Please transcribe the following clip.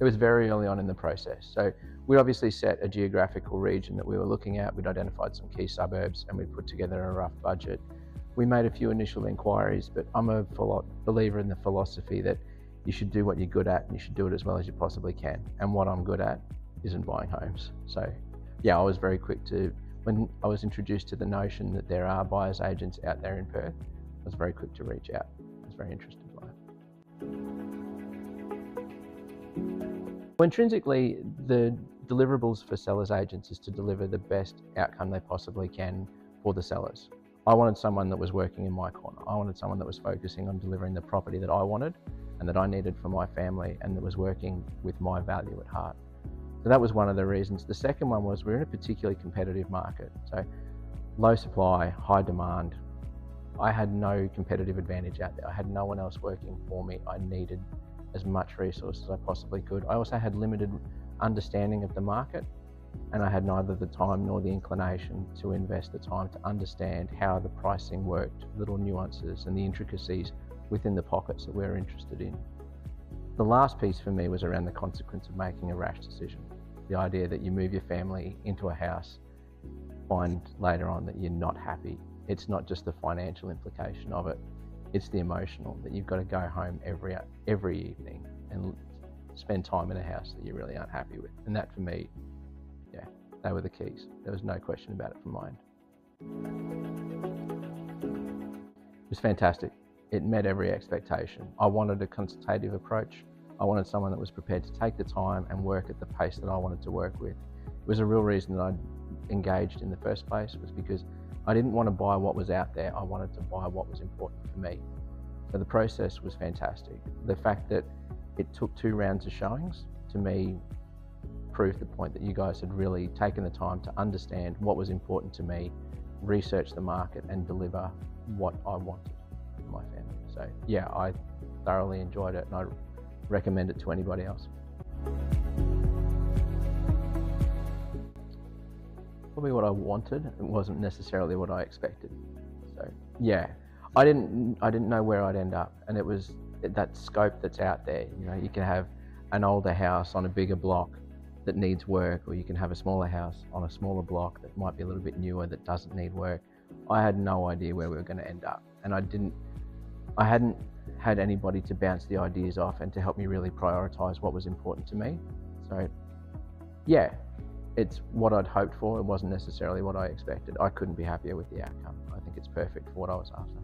was very early on in the process. So we obviously set a geographical region that we were looking at. We'd identified some key suburbs and we'd put together a rough budget. We made a few initial inquiries, but I'm a believer in the philosophy that you should do what you're good at and you should do it as well as you possibly can. And what I'm good at isn't buying homes. So yeah, I was very quick to, when I was introduced to the notion that there are buyers agents out there in Perth, I was very quick to reach out. I was very interested by it. Well, intrinsically, the deliverables for sellers agents is to deliver the best outcome they possibly can for the sellers. I wanted someone that was working in my corner. I wanted someone that was focusing on delivering the property that I wanted and that I needed for my family, and that was working with my value at heart. So that was one of the reasons. The second one was we're in a particularly competitive market. So low supply, high demand. I had no competitive advantage out there. I had no one else working for me. I needed as much resource as I possibly could. I also had limited understanding of the market, and I had neither the time nor the inclination to invest the time to understand how the pricing worked, little nuances and the intricacies within the pockets that we're interested in. The last piece for me was around the consequence of making a rash decision. The idea that you move your family into a house, find later on that you're not happy. It's not just the financial implication of it, it's the emotional, that you've got to go home every evening and spend time in a house that you really aren't happy with. And that for me, yeah, they were the keys. There was no question about it from my end. It was fantastic. It met every expectation. I wanted a consultative approach. I wanted someone that was prepared to take the time and work at the pace that I wanted to work with. It was a real reason that I engaged in the first place, was because I didn't want to buy what was out there. I wanted to buy what was important for me. So the process was fantastic. The fact that it took 2 rounds of showings, to me, proved the point that you guys had really taken the time to understand what was important to me, research the market and deliver what I wanted for my family. So yeah, I thoroughly enjoyed it and I recommend it to anybody else. Probably what I wanted. It wasn't necessarily what I expected. So yeah, I didn't know where I'd end up, and it was that scope that's out there. You know, you can have an older house on a bigger block that needs work, or you can have a smaller house on a smaller block that might be a little bit newer that doesn't need work. I had no idea where we were going to end up, and I hadn't had anybody to bounce the ideas off and to help me really prioritize what was important to me. So yeah, it's what I'd hoped for. It wasn't necessarily what I expected. I couldn't be happier with the outcome. I think it's perfect for what I was after.